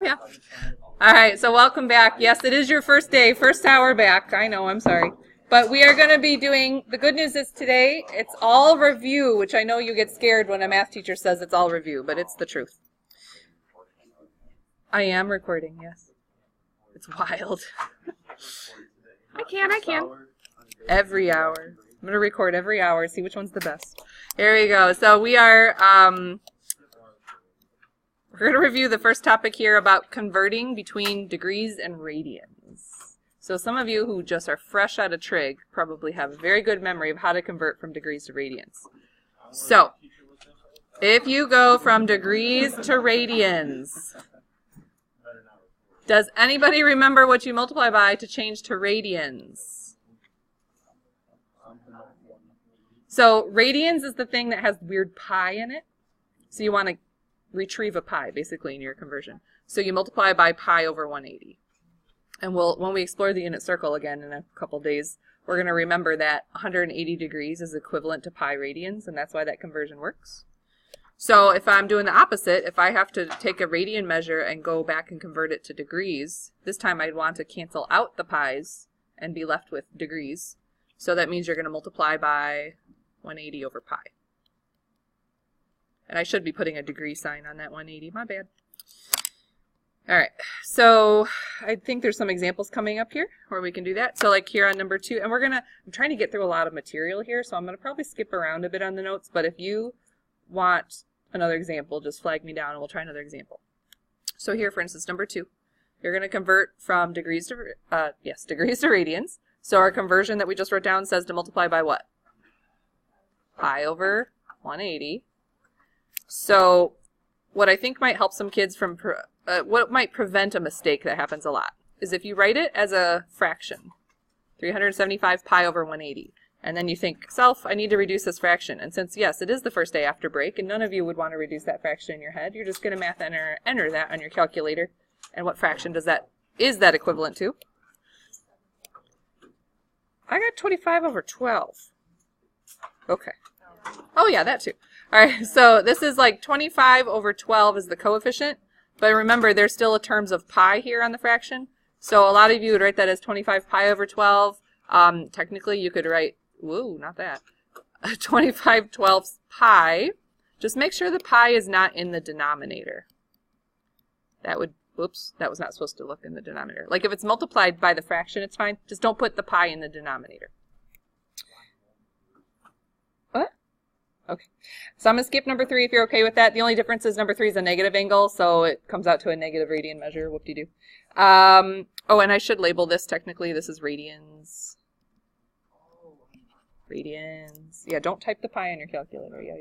Yeah. All right, so welcome back. Yes, it is your first day, first hour back. I know, I'm sorry. But we are going to be doing, the good news is today, it's all review, which I know you get scared when a math teacher says it's all review, but it's the truth. I am recording, yes. It's wild. I can. Every hour. I'm going to record every hour, see which one's the best. Here we go. So we are, we're going to review the first topic here about converting between degrees and radians. So some of you who just are fresh out of Trig probably have a very good memory of how to convert from degrees to radians. So, if you go from degrees to radians, does anybody remember what you multiply by to change to radians? So radians is the thing that has weird pi in it. So you want to retrieve a pi, basically, in your conversion. So you multiply by pi over 180. And when we explore the unit circle again in a couple days, we're going to remember that 180 degrees is equivalent to pi radians, and that's why that conversion works. So if I'm doing the opposite, if I have to take a radian measure and go back and convert it to degrees, this time I'd want to cancel out the pi's and be left with degrees. So that means you're going to multiply by 180 over pi. And I should be putting a degree sign on that 180. My bad. All right. So I think there's some examples coming up here where we can do that. So like here on number 2, and I'm trying to get through a lot of material here, so I'm going to probably skip around a bit on the notes. But if you want another example, just flag me down and we'll try another example. So here, for instance, number 2, you're going to convert from degrees to radians. So our conversion that we just wrote down says to multiply by what? Pi over 180. So what I think might help some kids from, what might prevent a mistake that happens a lot, is if you write it as a fraction, 375 pi over 180, and then you think, self, I need to reduce this fraction. And since, yes, it is the first day after break, and none of you would want to reduce that fraction in your head, you're just going to math enter that on your calculator. And what fraction is that equivalent to? I got 25 over 12. Okay. Oh yeah, that too. All right, so this is like 25 over 12 is the coefficient, but remember there's still a terms of pi here on the fraction. So a lot of you would write that as 25 pi over 12. Technically you could write, whoa, not that, 25 twelfths pi. Just make sure the pi is not in the denominator. That would, whoops, that was not supposed to look in the denominator. Like if it's multiplied by the fraction, it's fine. Just don't put the pi in the denominator. What? Okay. So I'm going to skip number 3 if you're okay with that. The only difference is number 3 is a negative angle, so it comes out to a negative radian measure. Whoop-de-doo. Oh, and I should label this technically. This is radians. Radians. Yeah, don't type the pi on your calculator. Yeah.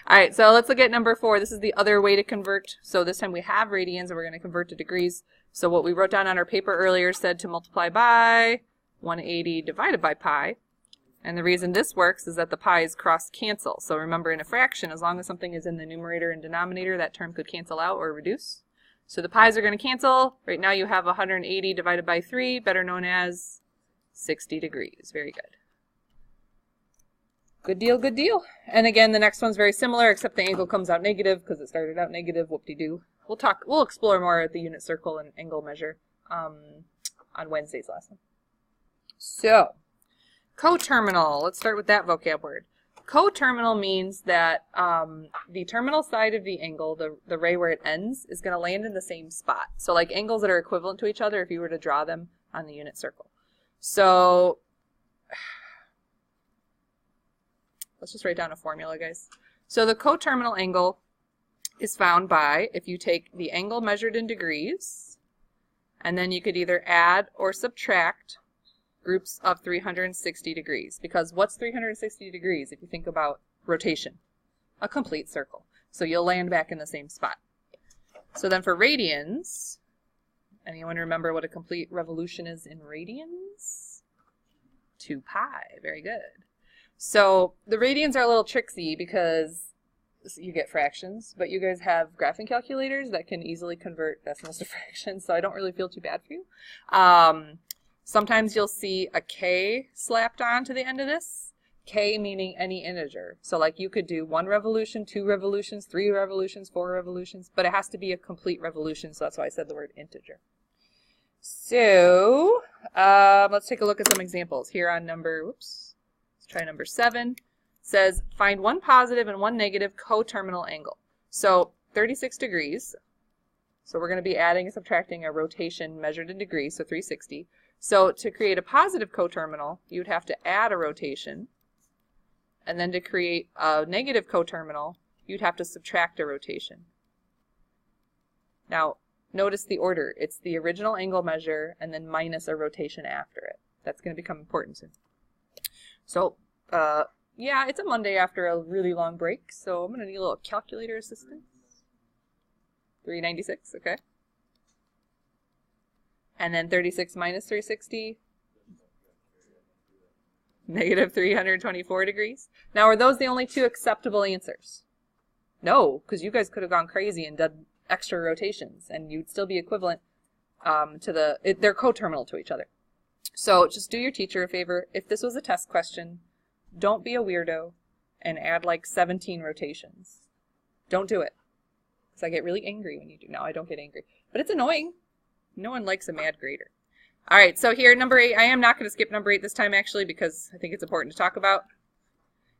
All right, so let's look at number 4. This is the other way to convert. So this time we have radians, and we're going to convert to degrees. So what we wrote down on our paper earlier said to multiply by 180 divided by pi. And the reason this works is that the pi's cross cancel. So remember, in a fraction, as long as something is in the numerator and denominator, that term could cancel out or reduce. So the pi's are going to cancel. Right now you have 180 divided by 3, better known as 60 degrees. Very good. Good deal, good deal. And again, the next one's very similar, except the angle comes out negative because it started out negative. Whoop-de-doo. We'll explore more at the unit circle and angle measure on Wednesday's lesson. So, coterminal. Let's start with that vocab word. Coterminal means that the terminal side of the angle, the ray where it ends, is going to land in the same spot. So like angles that are equivalent to each other if you were to draw them on the unit circle. So let's just write down a formula, guys. So the coterminal angle is found by, if you take the angle measured in degrees, and then you could either add or subtract groups of 360 degrees. Because what's 360 degrees if you think about rotation? A complete circle. So you'll land back in the same spot. So then for radians, anyone remember what a complete revolution is in radians? 2 pi. Very good. So the radians are a little tricksy because you get fractions, but you guys have graphing calculators that can easily convert decimals to fractions, so I don't really feel too bad for you. Sometimes you'll see a K slapped on to the end of this. K meaning any integer. So like you could do 1 revolution, 2 revolutions, 3 revolutions, 4 revolutions, but it has to be a complete revolution, so that's why I said the word integer. So let's take a look at some examples here on let's try number 7. It says find one positive and one negative coterminal angle. So 36 degrees. So we're going to be adding and subtracting a rotation measured in degrees, so 360. So to create a positive coterminal, you would have to add a rotation. And then to create a negative coterminal, you'd have to subtract a rotation. Now, notice the order. It's the original angle measure and then minus a rotation after it. That's going to become important soon. So, yeah, it's a Monday after a really long break, so I'm going to need a little calculator assistance. 396, okay. And then 36 minus 360, negative 324 degrees. Now, are those the only two acceptable answers? No, because you guys could have gone crazy and done extra rotations, and you'd still be equivalent to they're coterminal to each other. So just do your teacher a favor. If this was a test question, don't be a weirdo and add like 17 rotations. Don't do it. Because I get really angry when you do. No, I don't get angry. But it's annoying. No one likes a mad grader. All right, so here, number 8. I am not going to skip number 8 this time, actually, because I think it's important to talk about.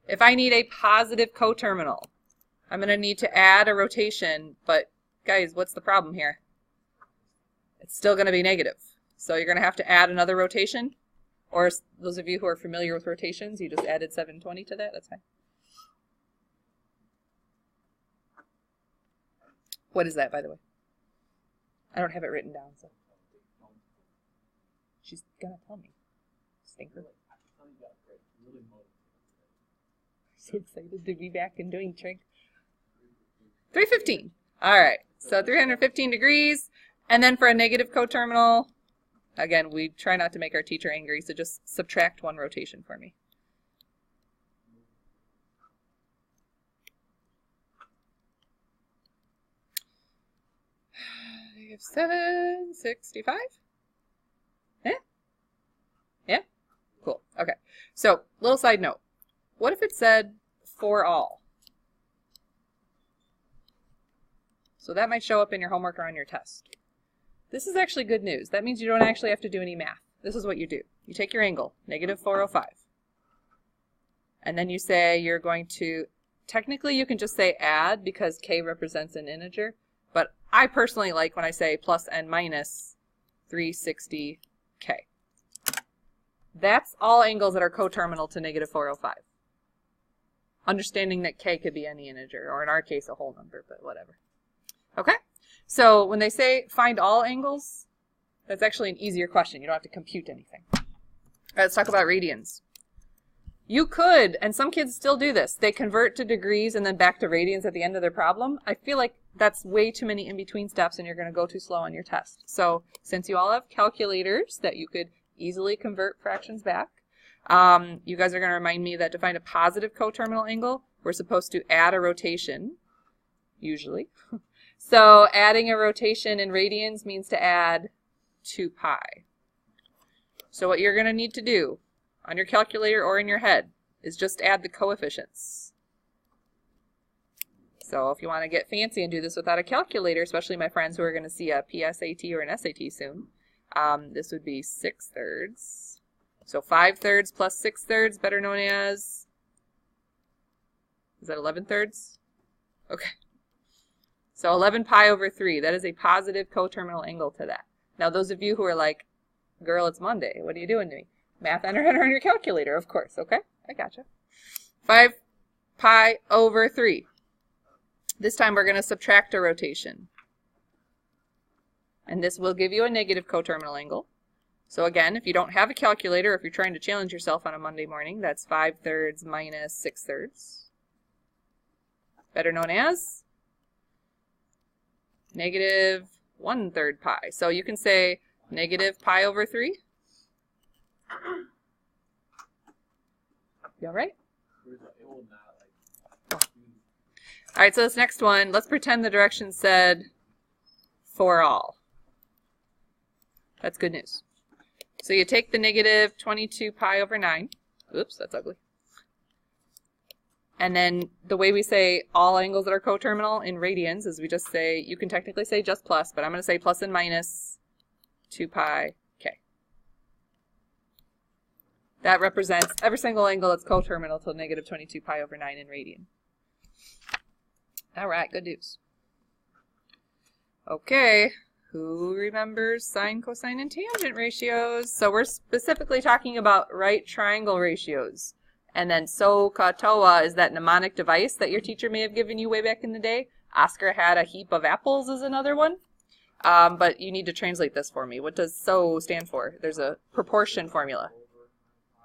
If I need a positive coterminal, I'm going to need to add a rotation. But, guys, what's the problem here? It's still going to be negative. So you're going to have to add another rotation. Or those of you who are familiar with rotations, you just added 720 to that. That's fine. What is that, by the way? I don't have it written down, so. She's going to tell me. Stinker. So excited to be back and doing trig. 315. All right. So 315 degrees. And then for a negative coterminal, again, we try not to make our teacher angry, so just subtract one rotation for me. Negative 765. Yeah? Yeah? Cool. Okay. So, little side note. What if it said for all? So that might show up in your homework or on your test. This is actually good news. That means you don't actually have to do any math. This is what you do. You take your angle, negative 405. And then you say you're going to, technically you can just say add because k represents an integer. But I personally like when I say plus and minus 360k. That's all angles that are coterminal to negative 405. Understanding that k could be any integer, or in our case, a whole number, but whatever. Okay? So when they say find all angles, that's actually an easier question. You don't have to compute anything. All right, let's talk about radians. You could, and some kids still do this, they convert to degrees and then back to radians at the end of their problem. I feel like that's way too many in-between steps and you're going to go too slow on your test. So since you all have calculators that you could easily convert fractions back, you guys are going to remind me that to find a positive coterminal angle, we're supposed to add a rotation, usually. So adding a rotation in radians means to add 2 pi. So what you're going to need to do on your calculator or in your head is just add the coefficients. So if you want to get fancy and do this without a calculator, especially my friends who are going to see a PSAT or an SAT soon, this would be 6/3. So 5/3 plus 6/3, better known as, is that 11/3? Okay. So 11 pi over 3, that is a positive coterminal angle to that. Now those of you who are like, girl, it's Monday, what are you doing to me? Math enter on your calculator, of course, okay? I gotcha. 5 pi over 3. This time we're going to subtract a rotation. And this will give you a negative coterminal angle. So again, if you don't have a calculator, if you're trying to challenge yourself on a Monday morning, that's 5/3 minus 6/3. Better known as negative 1/3 pi. So you can say negative pi over 3. You all right? All right, so this next one, let's pretend the direction said for all. That's good news. So you take the negative 22 pi over 9. Oops, that's ugly. And then the way we say all angles that are coterminal in radians is we just say, you can technically say just plus, but I'm going to say plus and minus 2 pi k. That represents every single angle that's coterminal till negative 22 pi over 9 in radian. All right, good news. Okay, who remembers sine, cosine, and tangent ratios? So we're specifically talking about right triangle ratios. And then SOHCAHTOA is that mnemonic device that your teacher may have given you way back in the day. Oscar had a heap of apples is another one. But you need to translate this for me. What does SO stand for? There's a proportion formula.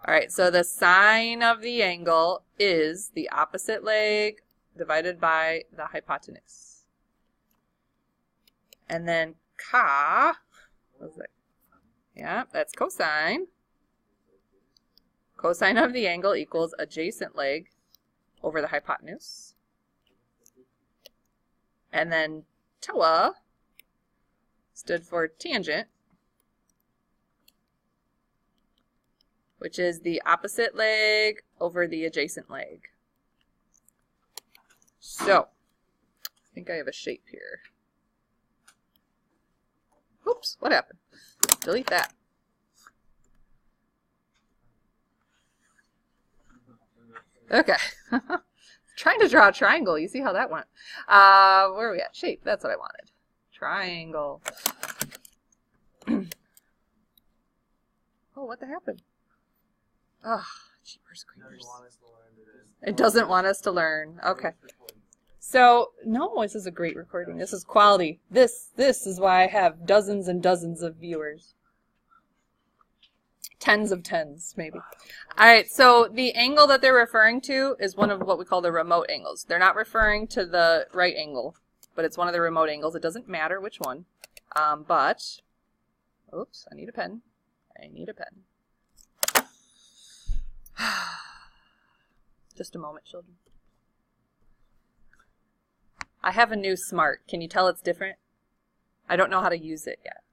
All right, so the sine of the angle is the opposite leg divided by the hypotenuse. And then CA, what was that? Yeah, that's cosine. Cosine of the angle equals adjacent leg over the hypotenuse. And then TOA stood for tangent, which is the opposite leg over the adjacent leg. So, I think I have a shape here. Oops, what happened? Delete that. Okay. Trying to draw a triangle. You see how that went. Where are we at? Shape. That's what I wanted. Triangle. Oh, what the happened? Oh, jeepers creepers. It doesn't want us to learn. Okay. So, no, this is a great recording. This is quality. This is why I have dozens and dozens of viewers. Tens of tens, maybe. All right, so the angle that they're referring to is one of what we call the remote angles. They're not referring to the right angle, but it's one of the remote angles. It doesn't matter which one. But, oops, I need a pen. I need a pen. Just a moment, children. I have a new Smart. Can you tell it's different? I don't know how to use it yet.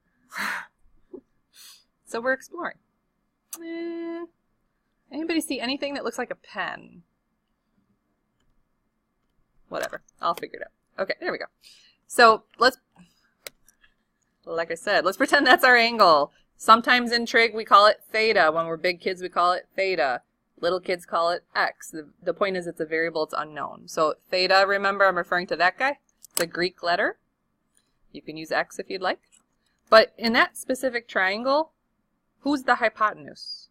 So we're exploring. Anybody see anything that looks like a pen? Whatever. I'll figure it out. Okay, there we go. So let's, like I said, let's pretend that's our angle. Sometimes in trig we call it theta. When we're big kids we call it theta. Little kids call it x. The point is it's a variable, it's unknown. So theta, remember I'm referring to that guy. It's a Greek letter. You can use x if you'd like. But in that specific triangle, who's the hypotenuse?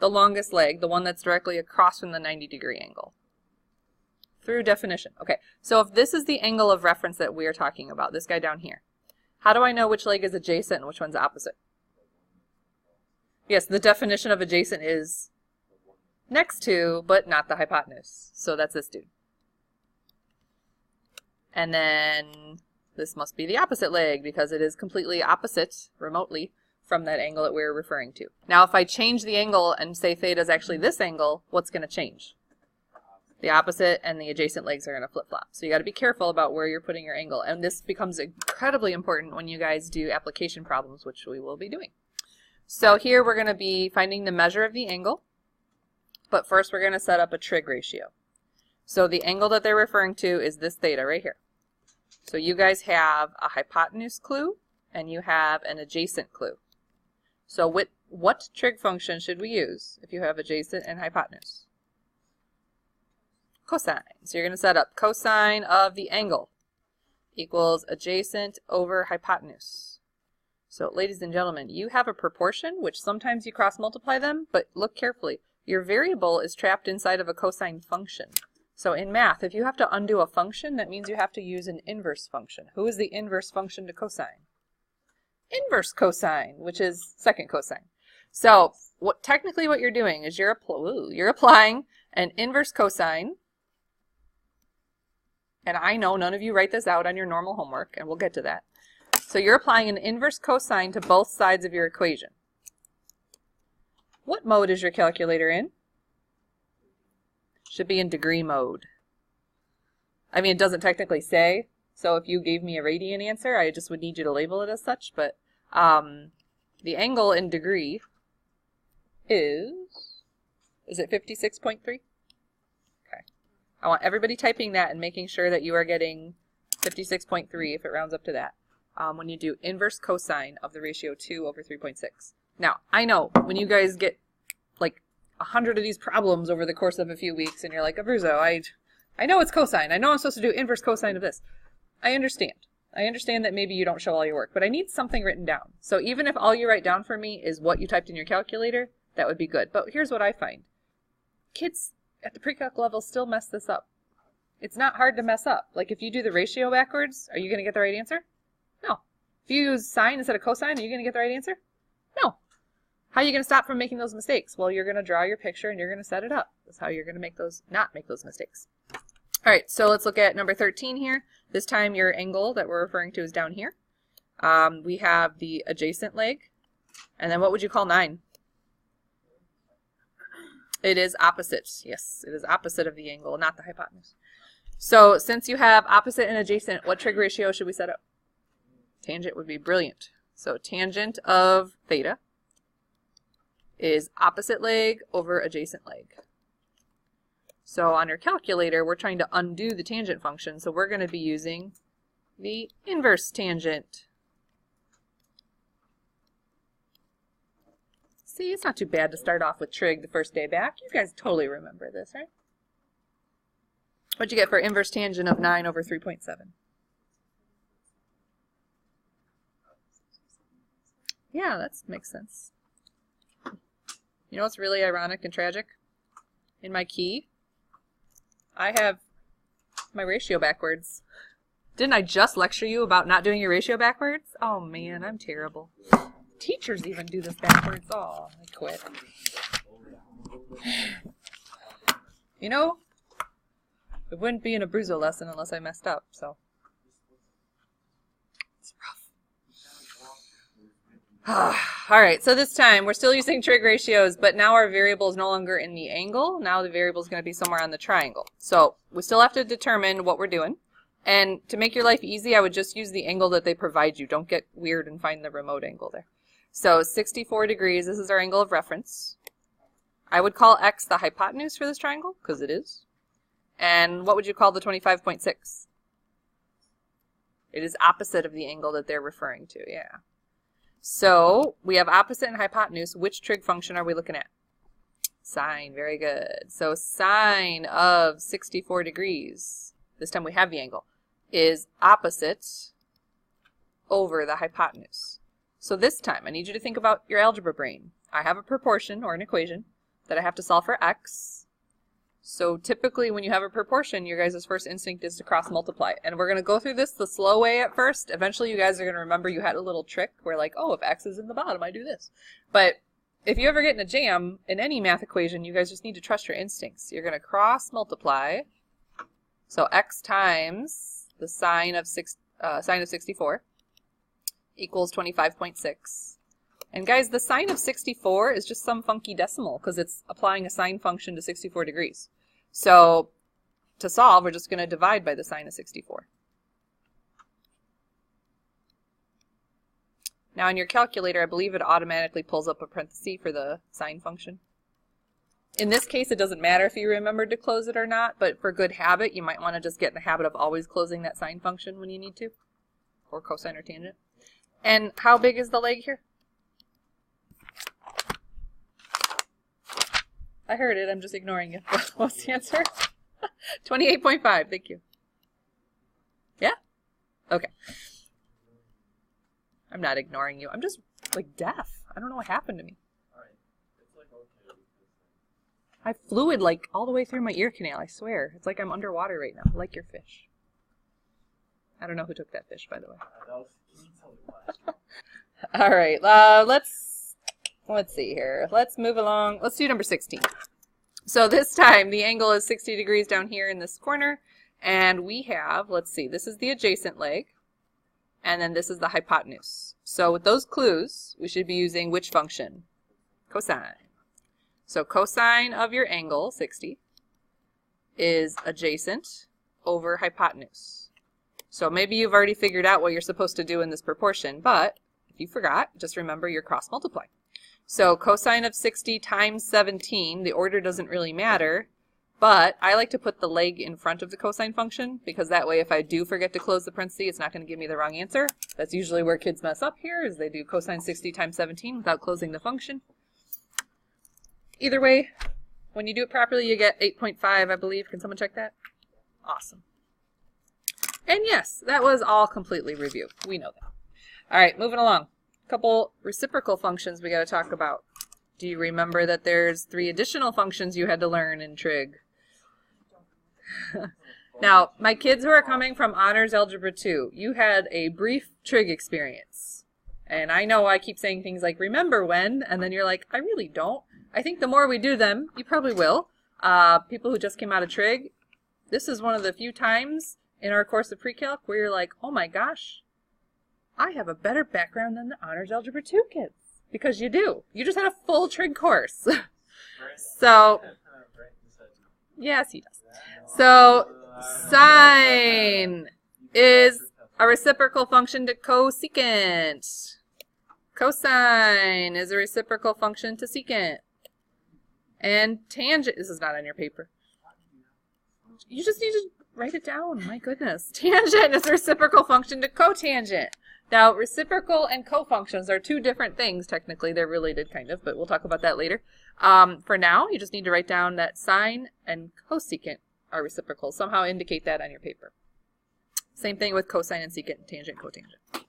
The longest leg, the one that's directly across from the 90-degree angle. Through definition. Okay, so if this is the angle of reference that we are talking about, this guy down here, how do I know which leg is adjacent and which one's opposite? Yes, the definition of adjacent is next to, but not the hypotenuse. So that's this dude. And then this must be the opposite leg because it is completely opposite, remotely, from that angle that we're referring to. Now if I change the angle and say theta is actually this angle, what's going to change? The opposite and the adjacent legs are going to flip-flop. So you got to be careful about where you're putting your angle. And this becomes incredibly important when you guys do application problems, which we will be doing. So here we're going to be finding the measure of the angle, but first we're going to set up a trig ratio. So the angle that they're referring to is this theta right here. So you guys have a hypotenuse clue and you have an adjacent clue. So what trig function should we use if you have adjacent and hypotenuse? Cosine. So you're going to set up cosine of the angle equals adjacent over hypotenuse. So, ladies and gentlemen, you have a proportion, which sometimes you cross-multiply them, but look carefully. Your variable is trapped inside of a cosine function. So in math, if you have to undo a function, that means you have to use an inverse function. Who is the inverse function to cosine? Inverse cosine, which is second cosine. So technically what you're doing is you're applying an inverse cosine. And I know none of you write this out on your normal homework, and we'll get to that. So you're applying an inverse cosine to both sides of your equation. What mode is your calculator in? Should be in degree mode. I mean, it doesn't technically say, so if you gave me a radian answer, I just would need you to label it as such, but the angle in degree is Is it 56.3? Okay. I want everybody typing that and making sure that you are getting 56.3 if it rounds up to that. When you do inverse cosine of the ratio 2 over 3.6. Now, I know when you guys get like 100 of these problems over the course of a few weeks and you're like, Abruzzo, I know it's cosine. I know I'm supposed to do inverse cosine of this. I understand. I understand that maybe you don't show all your work, but I need something written down. So even if all you write down for me is what you typed in your calculator, that would be good. But here's what I find. Kids at the pre-calc level still mess this up. It's not hard to mess up. Like if you do the ratio backwards, are you going to get the right answer? No. If you use sine instead of cosine, are you going to get the right answer? No. How are you going to stop from making those mistakes? Well, you're going to draw your picture and you're going to set it up. That's how you're going to not make those mistakes. All right, so let's look at number 13 here. This time your angle that we're referring to is down here. We have the adjacent leg. And then what would you call 9? It is opposite. Yes, it is opposite of the angle, not the hypotenuse. So since you have opposite and adjacent, what trig ratio should we set up? Tangent would be brilliant. So tangent of theta is opposite leg over adjacent leg. So on your calculator, we're trying to undo the tangent function, so we're going to be using the inverse tangent. See, it's not too bad to start off with trig the first day back. You guys totally remember this, right? What'd you get for inverse tangent of 9 over 3.7? Yeah, that makes sense. You know what's really ironic and tragic? In my key, I have my ratio backwards. Didn't I just lecture you about not doing your ratio backwards? Oh man, I'm terrible. Teachers even do this backwards. Oh, I quit. You know, it wouldn't be an Abruzzo lesson unless I messed up, so. It's rough. Alright, so this time we're still using trig ratios, but now our variable is no longer in the angle. Now the variable is going to be somewhere on the triangle. So we still have to determine what we're doing. And to make your life easy, I would just use the angle that they provide you. Don't get weird and find the remote angle there. So 64 degrees, this is our angle of reference. I would call x the hypotenuse for this triangle, because it is. And what would you call the 25.6? It is opposite of the angle that they're referring to, yeah. So we have opposite and hypotenuse. Which trig function are we looking at? Sine, very good. So sine of 64 degrees, this time we have the angle, is opposite over the hypotenuse. So this time I need you to think about your algebra brain. I have a proportion or an equation that I have to solve for x. So typically when you have a proportion, your guys' first instinct is to cross multiply. And we're going to go through this the slow way at first. Eventually you guys are going to remember you had a little trick where like, oh, if x is in the bottom, I do this. But if you ever get in a jam in any math equation, you guys just need to trust your instincts. You're going to cross multiply. So x times the sine of 64 equals 25.6. And guys, the sine of 64 is just some funky decimal because it's applying a sine function to 64 degrees. So to solve, we're just going to divide by the sine of 64. Now in your calculator, I believe it automatically pulls up a parenthesis for the sine function. In this case, it doesn't matter if you remembered to close it or not, but for good habit, you might want to just get in the habit of always closing that sine function when you need to, or cosine or tangent. And how big is the leg here? I heard it, I'm just ignoring you. What's the answer? 28.5, thank you. Yeah? Okay. I'm not ignoring you. I'm just, like, deaf. I don't know what happened to me. I have fluid, like, all the way through my ear canal, I swear. It's like I'm underwater right now, like your fish. I don't know who took that fish, by the way. All right, let's see here. Let's move along. Let's do number 16. So this time the angle is 60 degrees down here in this corner, and we have, let's see, this is the adjacent leg, and then this is the hypotenuse. So with those clues, we should be using which function? Cosine. So cosine of your angle, 60, is adjacent over hypotenuse. So maybe you've already figured out what you're supposed to do in this proportion, but if you forgot, just remember your cross multiply. So cosine of 60 times 17, the order doesn't really matter, but I like to put the leg in front of the cosine function because that way if I do forget to close the parenthesis, it's not going to give me the wrong answer. That's usually where kids mess up here, is they do cosine 60 times 17 without closing the function. Either way, when you do it properly, you get 8.5, I believe. Can someone check that? Awesome. And yes, that was all completely review. We know that. All right, moving along. A couple reciprocal functions we got to talk about. Do you remember that there's 3 additional functions you had to learn in Trig? Now, my kids who are coming from Honors Algebra 2, you had a brief Trig experience. And I know I keep saying things like, remember when? And then you're like, I really don't. I think the more we do them, you probably will. People who just came out of Trig, this is one of the few times in our course of PreCalc where you're like, oh my gosh, I have a better background than the Honors Algebra 2 kids. Because you do. You just had a full Trig course. So, yes, he does. So, sine is a reciprocal function to cosecant. Cosine is a reciprocal function to secant. And tangent, this is not on your paper. You just need to write it down, my goodness. Tangent is a reciprocal function to cotangent. Now, reciprocal and cofunctions are 2 different things, technically. They're related, kind of, but we'll talk about that later. For now, you just need to write down that sine and cosecant are reciprocal. Somehow indicate that on your paper. Same thing with cosine and secant, tangent, cotangent.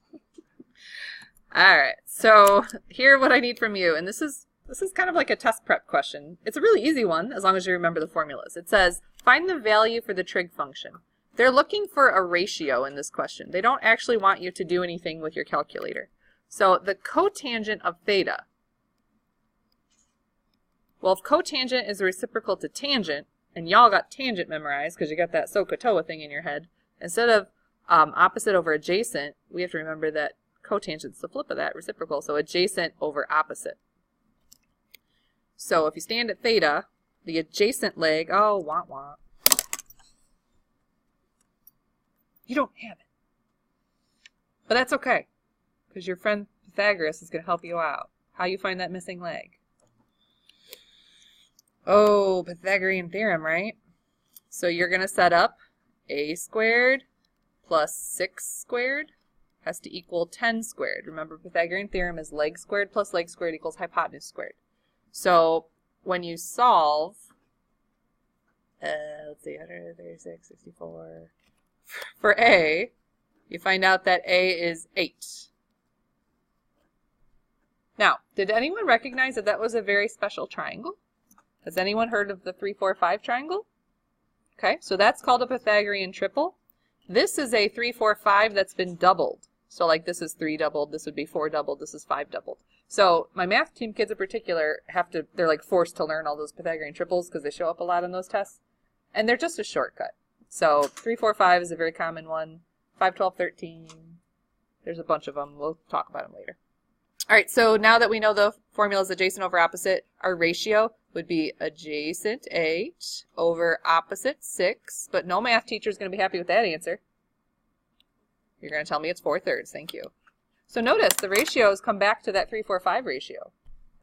All right, so here what I need from you, and this is kind of like a test prep question. It's a really easy one, as long as you remember the formulas. It says, find the value for the trig function. They're looking for a ratio in this question. They don't actually want you to do anything with your calculator. So the cotangent of theta. Well, if cotangent is reciprocal to tangent, and y'all got tangent memorized because you got that SOHCAHTOA thing in your head, instead of opposite over adjacent, we have to remember that cotangent's the flip of that, reciprocal, so adjacent over opposite. So if you stand at theta, the adjacent leg, oh, womp womp. You don't have it. But that's okay, because your friend Pythagoras is going to help you out. How you find that missing leg? Oh, Pythagorean theorem, right? So you're going to set up a squared plus 6 squared has to equal 10 squared. Remember, Pythagorean theorem is leg squared plus leg squared equals hypotenuse squared. So when you solve, let's see, 136, 64, for A, you find out that A is 8. Now, did anyone recognize that that was a very special triangle? Has anyone heard of the 3, 4, 5 triangle? Okay, so that's called a Pythagorean triple. This is a 3, 4, 5 that's been doubled. So like this is 3 doubled, this would be 4 doubled, this is 5 doubled. So my math team kids in particular they're like forced to learn all those Pythagorean triples because they show up a lot in those tests. And they're just a shortcut. So 3, 4, 5 is a very common one. 5, 12, 13. There's a bunch of them. We'll talk about them later. All right, so now that we know the formula is adjacent over opposite, our ratio would be adjacent 8 over opposite 6. But no math teacher is going to be happy with that answer. You're going to tell me it's 4/3. Thank you. So notice the ratios come back to that 3, 4, 5 ratio.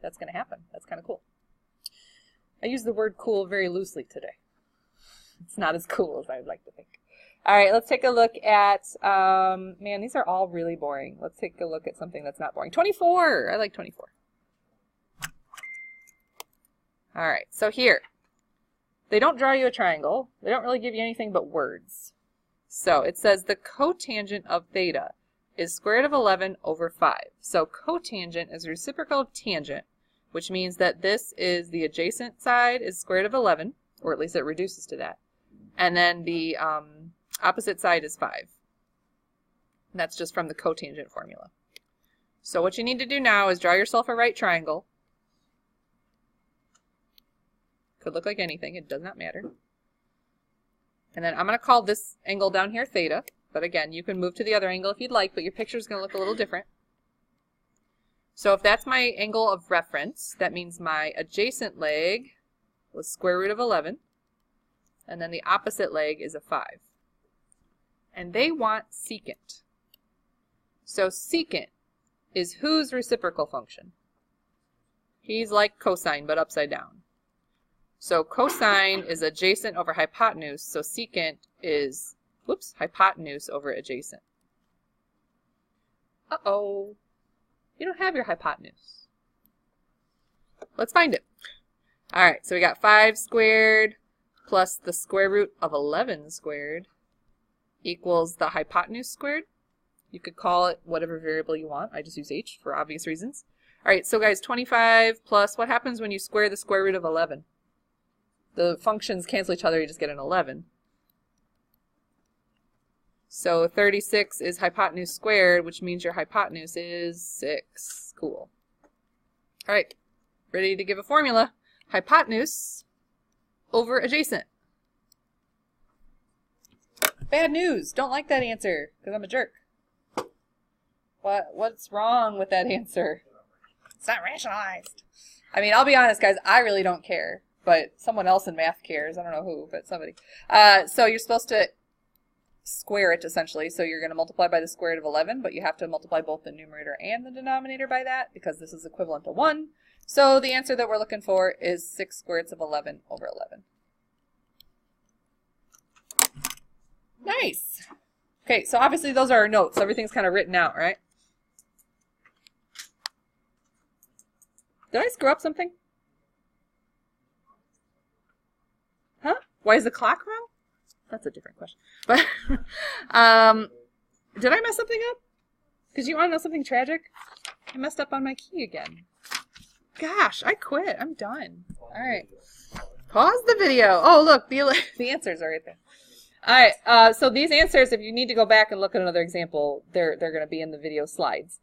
That's going to happen. That's kind of cool. I use the word cool very loosely today. It's not as cool as I would like to think. All right, let's take a look at, man, these are all really boring. Let's take a look at something that's not boring. 24. I like 24. All right, so here, they don't draw you a triangle. They don't really give you anything but words. So it says the cotangent of theta is square root of 11 over 5. So cotangent is reciprocal of tangent, which means that this is the adjacent side is square root of 11, or at least it reduces to that. And then the opposite side is 5. And that's just from the cotangent formula. So what you need to do now is draw yourself a right triangle. Could look like anything. It does not matter. And then I'm going to call this angle down here theta. But again, you can move to the other angle if you'd like, but your picture is going to look a little different. So if that's my angle of reference, that means my adjacent leg was square root of 11. And then the opposite leg is a 5. And they want secant. So secant is whose reciprocal function? He's like cosine, but upside down. So cosine is adjacent over hypotenuse, so secant is, whoops, hypotenuse over adjacent. Uh-oh. You don't have your hypotenuse. Let's find it. All right, so we got 5 squared plus the square root of 11 squared equals the hypotenuse squared. You could call it whatever variable you want. I just use h for obvious reasons. All right, so guys, 25 plus, what happens when you square the square root of 11? The functions cancel each other, you just get an 11. So 36 is hypotenuse squared, which means your hypotenuse is 6. Cool. All right, ready to give a formula. Hypotenuse over adjacent. Bad news. Don't like that answer because I'm a jerk. What's wrong with that answer? It's not rationalized. I mean, I'll be honest, guys. I really don't care, but someone else in math cares. I don't know who, but somebody. So you're supposed to square it, essentially. So you're going to multiply by the square root of 11, but you have to multiply both the numerator and the denominator by that because this is equivalent to 1. So the answer that we're looking for is 6 square roots of 11 over 11. Nice. Okay, so obviously those are our notes. Everything's kind of written out, right? Did I screw up something? Huh? Why is the clock wrong? That's a different question. But did I mess something up? Because you want to know something tragic? I messed up on my key again. Gosh, I quit. I'm done. All right. Pause the video. Oh, look, the answers are right there. All right, so these answers, if you need to go back and look at another example, they're going to be in the video slides.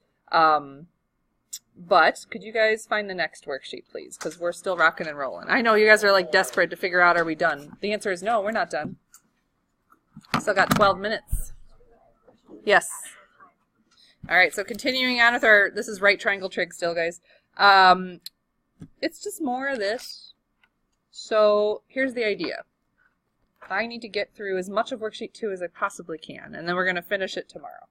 But could you guys find the next worksheet, please? Because we're still rocking and rolling. I know you guys are like desperate to figure out, are we done? The answer is no, we're not done. Still got 12 minutes. Yes. All right, so continuing on with our, this is right triangle trig still, guys. It's just more of this. So here's the idea. I need to get through as much of worksheet 2 as I possibly can, and then we're going to finish it tomorrow.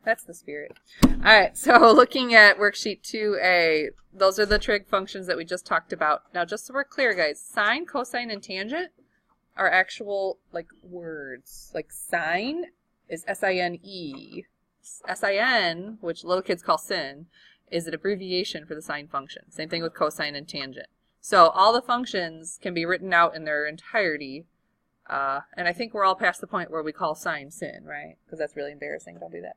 That's the spirit. All right, so looking at worksheet 2A, those are the trig functions that we just talked about. Now, just so we're clear, guys, sine, cosine, and tangent are actual, like, words. Like, sine is S-I-N-E. S-I-N, which little kids call sin, is an abbreviation for the sine function. Same thing with cosine and tangent. So all the functions can be written out in their entirety. And I think we're all past the point where we call sine sin, right? Because that's really embarrassing. Don't do that.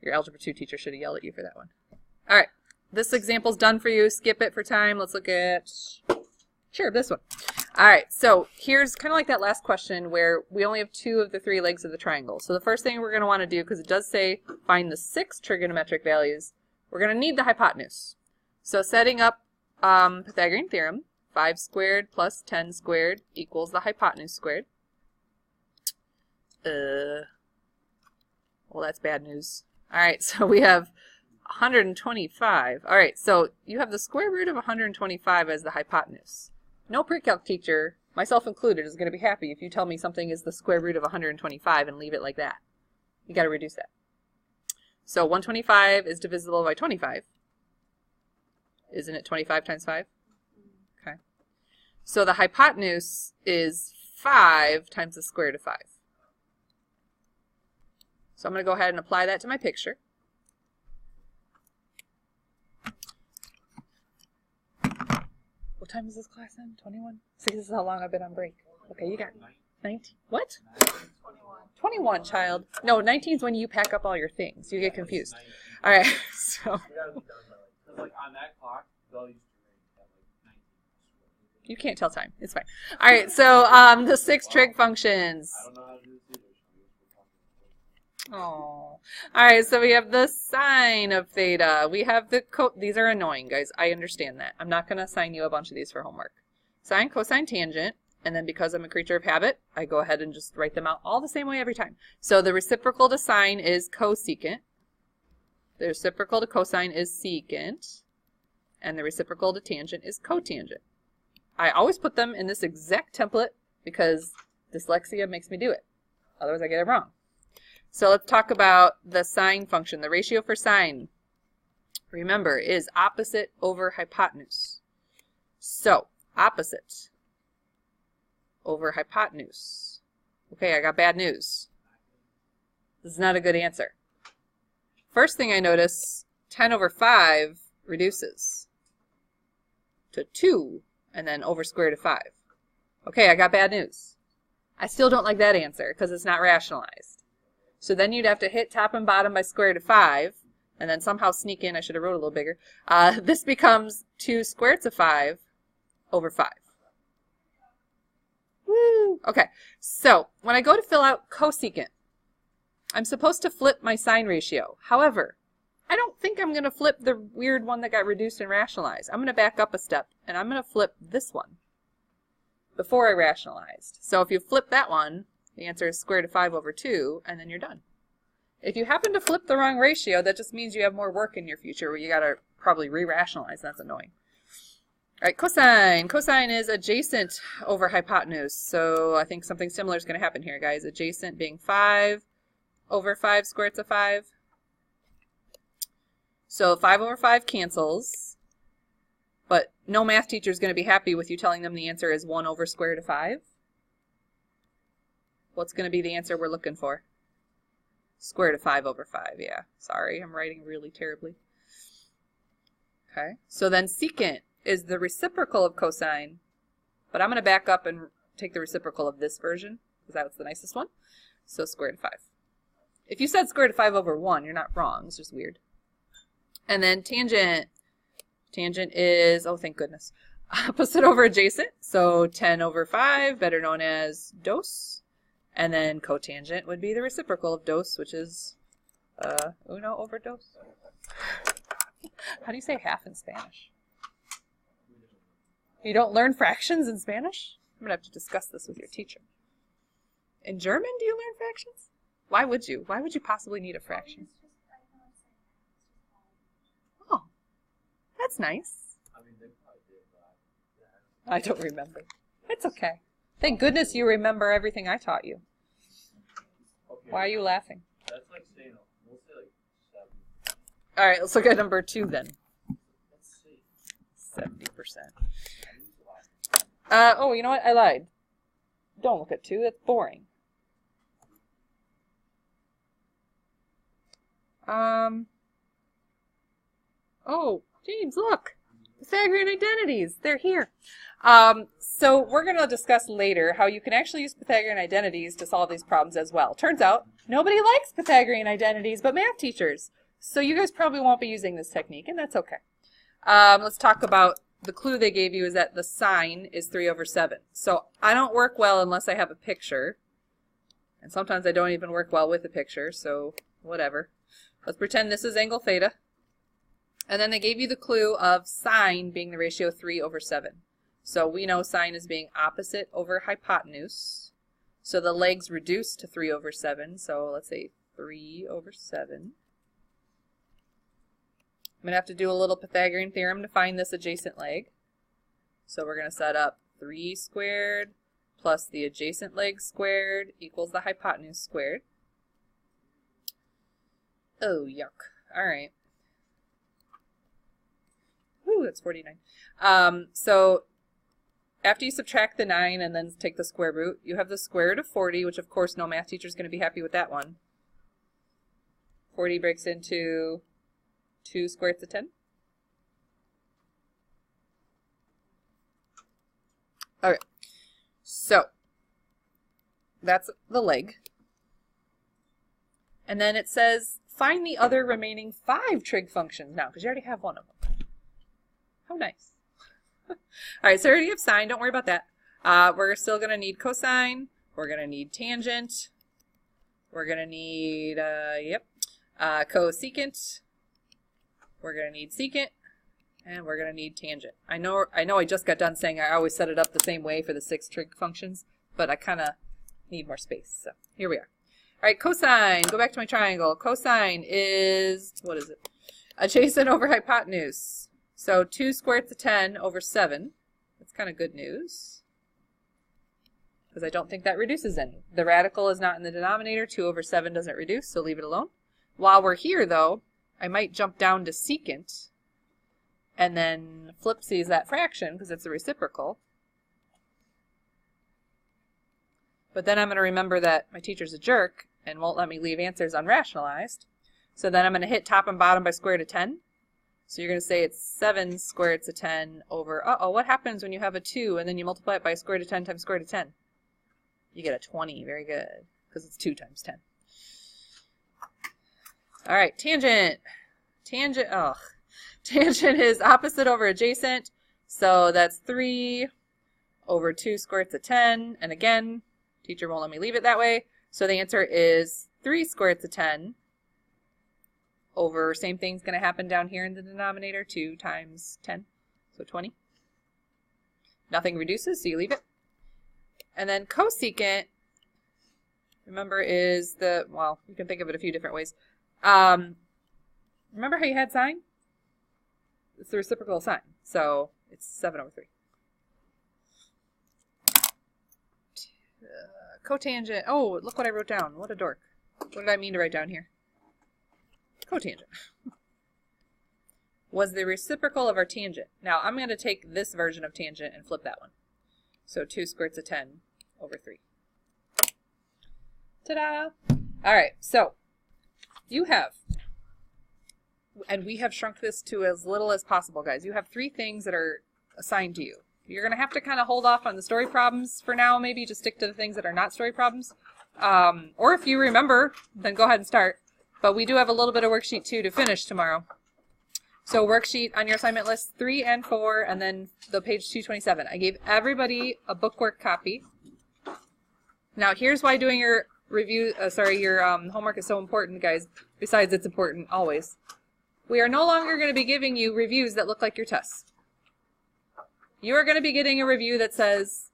Your Algebra 2 teacher should have yelled at you for that one. All right. This example's done for you. Skip it for time. Let's look at, sure, this one. All right. So here's kind of like that last question where we only have 2 of the 3 legs of the triangle. So the first thing we're going to want to do, because it does say find the 6 trigonometric values, we're going to need the hypotenuse. So setting up Pythagorean theorem, 5 squared plus 10 squared equals the hypotenuse squared. Well, that's bad news. All right, so we have 125. All right, so you have the square root of 125 as the hypotenuse. No pre-calc teacher, myself included, is going to be happy if you tell me something is the square root of 125 and leave it like that. You got to reduce that. So 125 is divisible by 25. Isn't it 25 times 5? Okay. So the hypotenuse is 5 times the square root of 5. So I'm going to go ahead and apply that to my picture. What time is this class in? 21? See, this is how long I've been on break. Okay, you got 19. What? 21, child. No, 19 is when you pack up all your things. You get confused. All right, so. Like on that clock, they'll use to like 19. You can't tell time. It's fine. All right, so the 6 trig functions. I don't know how to do this either. Oh. All right, so we have the sine of theta. We have the these are annoying, guys. I understand that. I'm not going to assign you a bunch of these for homework. Sine, cosine, tangent, and then because I'm a creature of habit, I go ahead and just write them out all the same way every time. So the reciprocal to sine is cosecant. The reciprocal to cosine is secant, and the reciprocal to tangent is cotangent. I always put them in this exact template because dyslexia makes me do it. Otherwise I get it wrong. So let's talk about the sine function, the ratio for sine. remember, is opposite over hypotenuse. So, opposite over hypotenuse. Okay, I got bad news. This is not a good answer. First thing I notice, 10 over 5 reduces to 2 and then over square root of 5. Okay, I got bad news. I still don't like that answer because it's not rationalized. So then you'd have to hit top and bottom by square root of 5 and then somehow sneak in, I should have wrote a little bigger. This becomes 2 square roots of 5 over 5. Woo! Okay, so when I go to fill out cosecant, I'm supposed to flip my sign ratio. However, I don't think I'm going to flip the weird one that got reduced and rationalized. I'm going to back up a step, and I'm going to flip this one before I rationalized. So if you flip that one, the answer is square root of 5 over 2, and then you're done. If you happen to flip the wrong ratio, that just means you have more work in your future where you got to probably re-rationalize. That's annoying. All right, cosine. Cosine is adjacent over hypotenuse. So I think something similar is going to happen here, guys. Adjacent being 5 over 5 square roots of 5. So 5 over 5 cancels, but no math teacher is going to be happy with you telling them the answer is 1 over square root of 5. What's going to be the answer we're looking for? Square root of 5 over 5, yeah. Sorry, I'm writing really terribly. Okay, so then secant is the reciprocal of cosine, but I'm going to back up and take the reciprocal of this version, because that's the nicest one. So square root of 5. If you said square root of 5 over 1, you're not wrong. It's just weird. And then tangent. Tangent is, oh, thank goodness, opposite over adjacent. So 10 over 5, better known as dos. And then cotangent would be the reciprocal of dos, which is uno over dos. How do you say half in Spanish? You don't learn fractions in Spanish? I'm going to have to discuss this with your teacher. In German, do you learn fractions? Why would you? Why would you possibly need a fraction? Oh, that's nice. I don't remember. It's okay. Thank goodness you remember everything I taught you. Okay. Why are you laughing? That's like saying, we'll say like 7. All right, let's look at number 2 then. Let's see. 70%. Oh, you know what? I lied. Don't look at 2. That's boring. Oh, James, look. Pythagorean identities. They're here. So we're going to discuss later how you can actually use Pythagorean identities to solve these problems as well. Turns out nobody likes Pythagorean identities but math teachers. So you guys probably won't be using this technique, and that's okay. Let's talk about the clue they gave you is that the sine is 3 over 7. So I don't work well unless I have a picture. And sometimes I don't even work well with a picture, so whatever. Let's pretend this is angle theta. And then they gave you the clue of sine being the ratio 3 over 7. So we know sine is being opposite over hypotenuse. So the legs reduce to 3 over 7. So let's say 3 over 7. I'm going to have to do a little Pythagorean theorem to find this adjacent leg. So we're going to set up 3 squared plus the adjacent leg squared equals the hypotenuse squared. Oh, yuck. All right. Woo, that's 49. So after you subtract the 9 and then take the square root, you have the square root of 40, which of course no math teacher is going to be happy with that one. 40 breaks into 2 square roots of 10. Okay, so that's the leg. And then it says find the other remaining 5 trig functions now, because you already have one of them. How nice. All right, so I already have sine. Don't worry about that. We're still going to need cosine. We're going to need tangent. We're going to need, cosecant. We're going to need secant. And we're going to need tangent. I know I just got done saying I always set it up the same way for the 6 trig functions, but I kind of need more space. So here we are. All right, cosine. Go back to my triangle. Cosine is, what is it? Adjacent over hypotenuse. So 2 square roots of 10 over 7. That's kind of good news, because I don't think that reduces any. The radical is not in the denominator. 2 over 7 doesn't reduce, so leave it alone. While we're here, though, I might jump down to secant and then flipsies that fraction because it's a reciprocal. But then I'm going to remember that my teacher's a jerk and won't let me leave answers unrationalized. So then I'm going to hit top and bottom by square root of 10. So you're going to say it's 7 square roots of 10 over, what happens when you have a 2 and then you multiply it by square root of 10 times square root of 10? You get a 20. Very good. Because it's 2 times 10. All right, tangent. Tangent is opposite over adjacent. So that's 3 over 2 square roots of 10. And again, teacher won't let me leave it that way. So the answer is 3 square roots of 10 over, same thing's going to happen down here in the denominator, 2 times 10, so 20. Nothing reduces, so you leave it. And then cosecant, remember, is the, well, you can think of it a few different ways. Remember how you had sine? It's the reciprocal of sine, so it's 7 over 3. Cotangent, oh, look what I wrote down. What a dork. What did I mean to write down here? Cotangent was the reciprocal of our tangent. Now I'm going to take this version of tangent and flip that one. So 2 square roots of 10 over 3. Ta-da! All right, so you have, and we have shrunk this to as little as possible, guys. You have 3 things that are assigned to you. You're going to have to kind of hold off on the story problems for now, maybe just stick to the things that are not story problems. Or if you remember, then go ahead and start. But we do have a little bit of worksheet 2 to finish tomorrow. So worksheet on your assignment list 3 and 4, and then the page 227. I gave everybody a bookwork copy. Now here's why doing your review, your homework is so important, guys. Besides, it's important always. We are no longer going to be giving you reviews that look like your tests. You are going to be getting a review that says,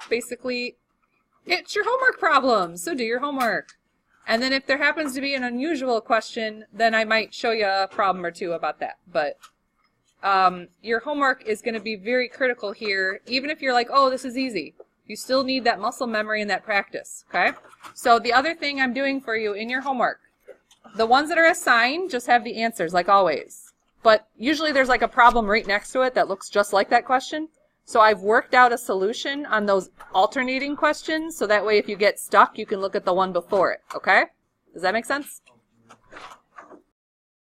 basically, it's your homework problem, so do your homework. And then if there happens to be an unusual question, then I might show you a problem or 2 about that. But your homework is going to be very critical here. Even if you're like, oh, this is easy, you still need that muscle memory and that practice, okay? So the other thing I'm doing for you in your homework, the ones that are assigned just have the answers, like always. But usually there's like a problem right next to it that looks just like that question. So I've worked out a solution on those alternating questions, so that way if you get stuck, you can look at the one before it, okay? Does that make sense?